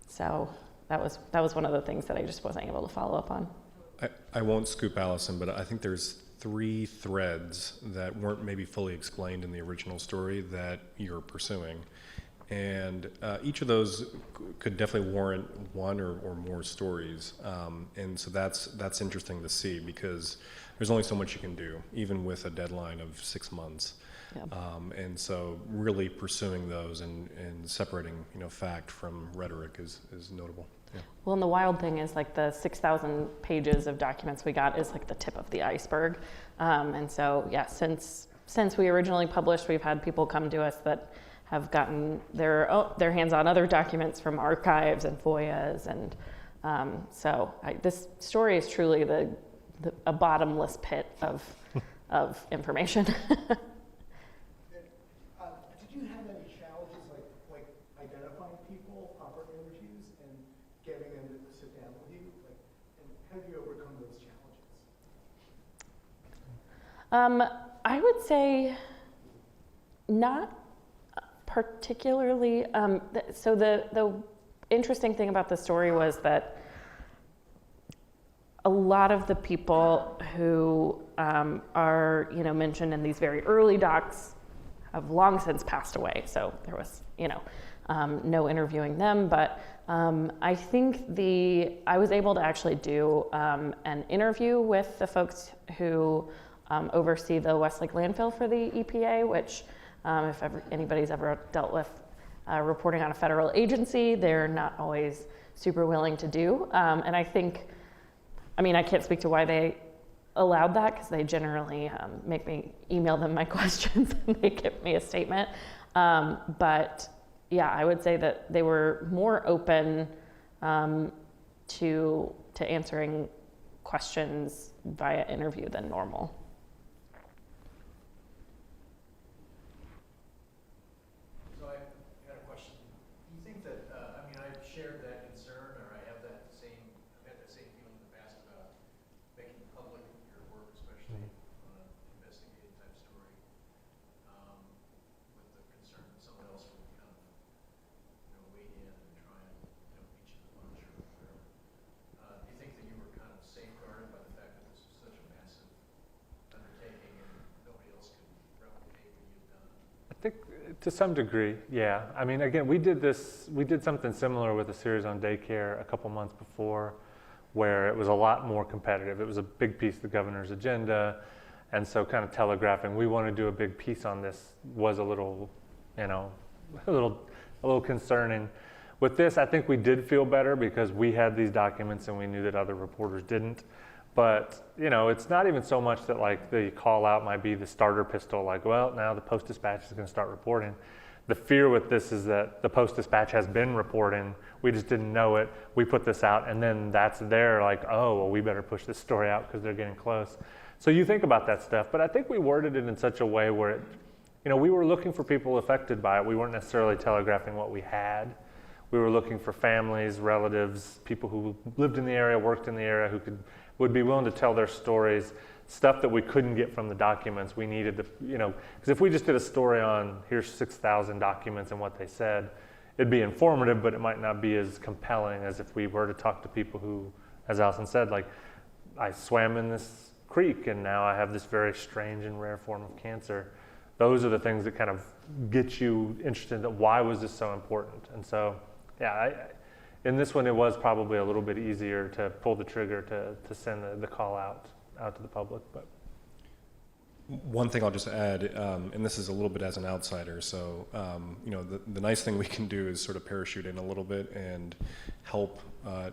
So that was one of the things that I just wasn't able to follow up on. I won't scoop Allison, but I think there's 3 threads that weren't maybe fully explained in the original story that you're pursuing. And each of those could definitely warrant one or more stories. And so that's interesting to see, because there's only so much you can do, even with a deadline of 6 months. Yep. And so really pursuing those and separating, fact from rhetoric is notable. Yeah. Well, and the wild thing is like the 6,000 pages of documents we got is like the tip of the iceberg. And so, yeah, since we originally published, we've had people come to us that have gotten their hands on other documents from archives and FOIAs. And so this story is truly a bottomless pit of information. Did you have any challenges like identifying people, proper interviews, and getting them to sit down with you? And how do you overcome those challenges? I would say not particularly. So the interesting thing about the story was that a lot of the people who are, mentioned in these very early docs have long since passed away. So there was, no interviewing them. But I think I was able to actually do an interview with the folks who oversee the Westlake landfill for the EPA, which if anybody's ever dealt with reporting on a federal agency, they're not always super willing to do. And I think, I can't speak to why they allowed that, because they generally make me email them my questions and they give me a statement. But yeah, I would say that they were more open to answering questions via interview than normal. So I had a question. Do you think that, I've shared that concern, or I have I've had that same feeling in the past about making public your work, especially on an investigative type story, with the concern that someone else will kind of, wade in and try and, beat you to the punch or whatever. Do you think that you were kind of safeguarded by the fact that this was such a massive undertaking and nobody else could replicate what you've done? I think to some degree, yeah. Again, we did something similar with a series on daycare a couple months before, where it was a lot more competitive. It was a big piece of the governor's agenda, and so kind of telegraphing we want to do a big piece on this was a little, a little concerning. With this, I think we did feel better because we had these documents and we knew that other reporters didn't. But, it's not even so much that like the call out might be the starter pistol, like, well, now the Post-Dispatch is going to start reporting. The fear with this is that the Post-Dispatch has been reporting, we just didn't know it, we put this out, and then that's there, like, oh, well, we better push this story out because they're getting close. So you think about that stuff, but I think we worded it in such a way where we were looking for people affected by it. We weren't necessarily telegraphing what we had. We were looking for families, relatives, people who lived in the area, worked in the area, who would be willing to tell their stories, stuff that we couldn't get from the documents. We needed to, because if we just did a story on here's 6,000 documents and what they said, it'd be informative, but it might not be as compelling as if we were to talk to people who, as Allison said, like, I swam in this creek and now I have this very strange and rare form of cancer. Those are the things that kind of get you interested in why was this so important. And so, yeah, in this one, it was probably a little bit easier to pull the trigger to send the call out to the public. But one thing I'll just add, and this is a little bit as an outsider, so the nice thing we can do is sort of parachute in a little bit and help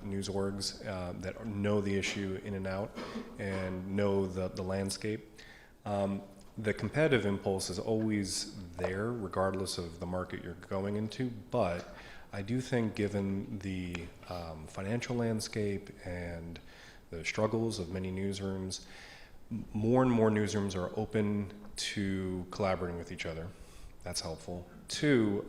news orgs that know the issue in and out and know the landscape. The competitive impulse is always there, regardless of the market you're going into, but I do think given the financial landscape and the struggles of many newsrooms, more and more newsrooms are open to collaborating with each other. That's helpful. Two,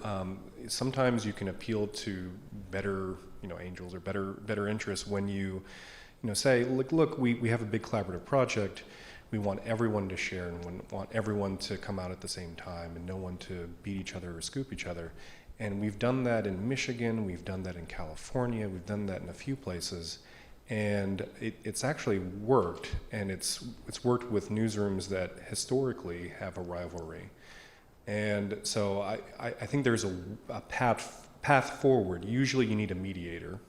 sometimes you can appeal to better, angels or better interests when you, say, look, we have a big collaborative project. We want everyone to share and we want everyone to come out at the same time and no one to beat each other or scoop each other. And we've done that in Michigan, we've done that in California, we've done that in a few places. And it's actually worked, and it's worked with newsrooms that historically have a rivalry. And so I think there's a path forward. Usually you need a mediator,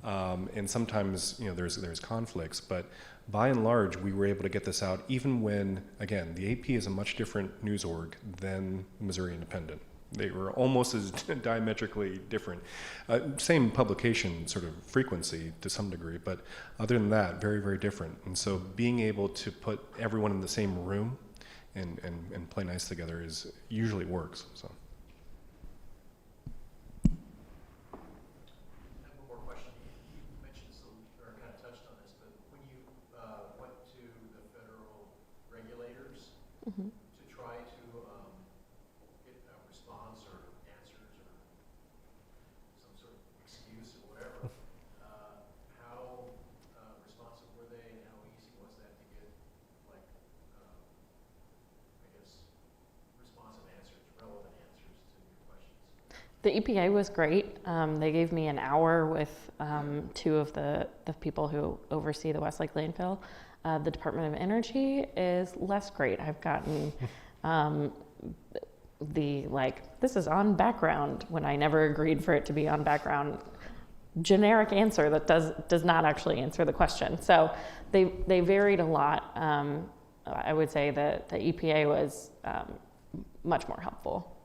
and sometimes there's conflicts, but by and large we were able to get this out even when, again, the AP is a much different news org than Missouri Independent. They were almost as diametrically different. Same publication sort of frequency to some degree, but other than that, very, very different. And so being able to put everyone in the same room and play nice together usually works. So. I have one more question. You mentioned or kind of touched on this, but when you went to the federal regulators to try to get a response or answers or some sort of excuse or whatever, how responsive were they and how easy was that to get, like, I guess, responsive answers, relevant answers? The EPA was great. They gave me an hour with two of the people who oversee the Westlake landfill. The Department of Energy is less great. I've gotten this is on background when I never agreed for it to be on background. Generic answer that does not actually answer the question. So they varied a lot. I would say that the EPA was much more helpful.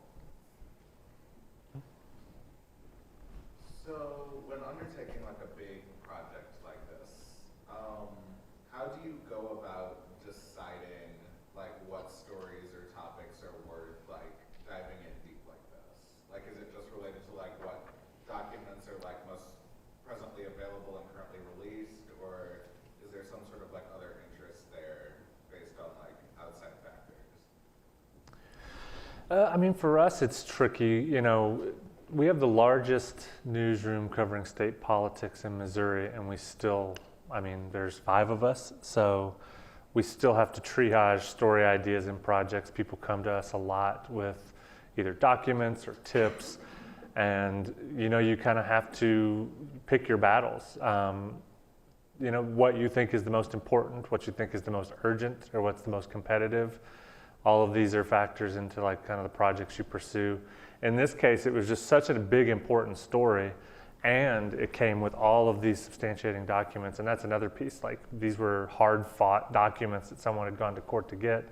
So when undertaking like a big project like this, how do you go about deciding like what stories or topics are worth like diving in deep like this? Like, is it just related to like what documents are like most presently available and currently released, or is there some sort of like other interest there based on like outside factors? I mean, for us, it's tricky. You know, we have the largest newsroom covering state politics in Missouri, and we still, I mean, there's 5 of us, so we still have to triage story ideas and projects. People come to us a lot with either documents or tips, and you know, you kind of have to pick your battles. You know, what you think is the most important, what you think is the most urgent, or what's the most competitive. All of these are factors into like kind of the projects you pursue. In this case, it was just such a big, important story, and it came with all of these substantiating documents, and that's another piece. Like, these were hard-fought documents that someone had gone to court to get,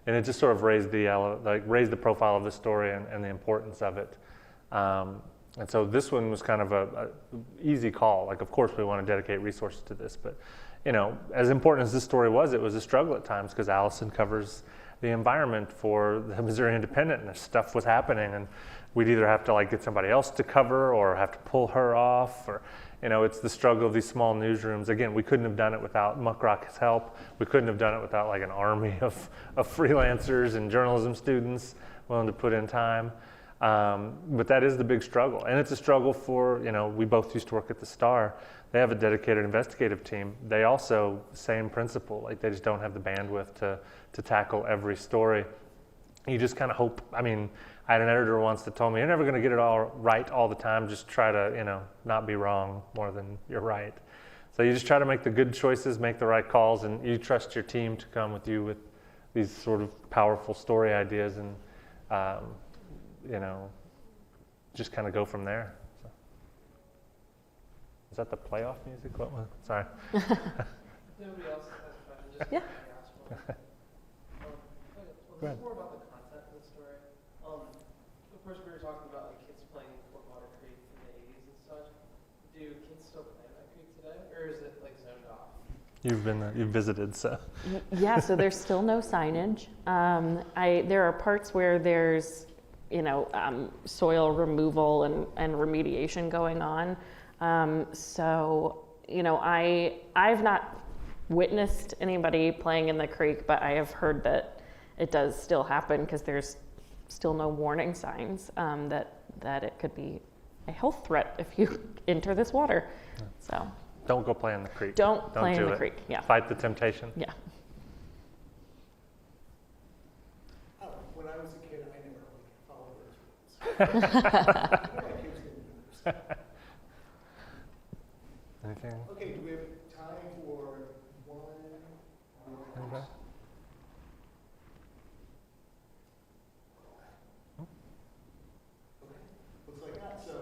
and it just sort of raised the profile of the story and the importance of it. And so this one was kind of a easy call. Like, of course, we want to dedicate resources to this, but you know, as important as this story was, it was a struggle at times because Allison covers the environment for the Missouri Independent, and stuff was happening, and we'd either have to like get somebody else to cover or have to pull her off, or you know, it's the struggle of these small newsrooms. Again, we couldn't have done it without MuckRock's help. We couldn't have done it without like an army of freelancers and journalism students willing to put in time. But that is the big struggle, and it's a struggle for, you know, we both used to work at the Star. They have a dedicated investigative team. They also, same principle, like they just don't have the bandwidth to tackle every story. You just kind of hope. I mean, I had an editor once that told me, you're never going to get it all right all the time. Just try to, you know, not be wrong more than you're right. So you just try to make the good choices, make the right calls, and you trust your team to come with you with these sort of powerful story ideas, and you know, just kind of go from there. So. Is that the playoff music? What was? Sorry. Nobody else has a question. Just Yeah. ask one. Go ahead. More about the content of the story. Of course, we were talking about like kids playing Water Creek in the 80s and such. Do kids still play that creek today, or is it like zoned off? You've visited, so. Yeah, so there's still no signage. There are parts where there's, you know, soil removal and remediation going on. So, you know, I've not witnessed anybody playing in the creek, but I have heard that it does still happen because there's still no warning signs that it could be a health threat if you enter this water. So Don't go play in the creek. don't play in do the it. creek. Yeah. Fight the temptation. Yeah. When I was a kid, I never really followed those rules. Anything? Okay, do we have time for one more Anybody? question? Okay, looks like that. So,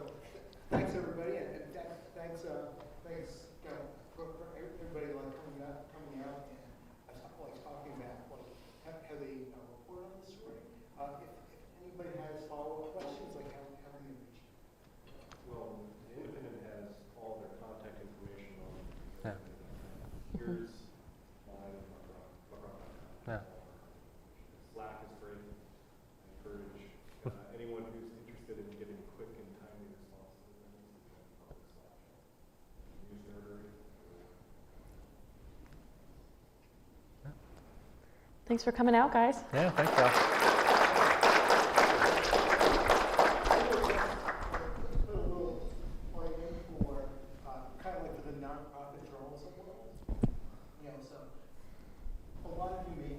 thanks everybody, and thanks for everybody like coming out, and talking about how they report on the story. If anybody has follow-up questions, like how do they reach you? Well, the Independent has all their contact information on. Yeah. Here's mine and MuckRock. Yeah. Slack is free. I encourage anyone who's interested in getting quick and timely responses to things to use Nerdery. Thanks for coming out, guys. Yeah, thanks, y'all. Put a little plug in for kind of like the nonprofit journalism world. You know, so a lot of you may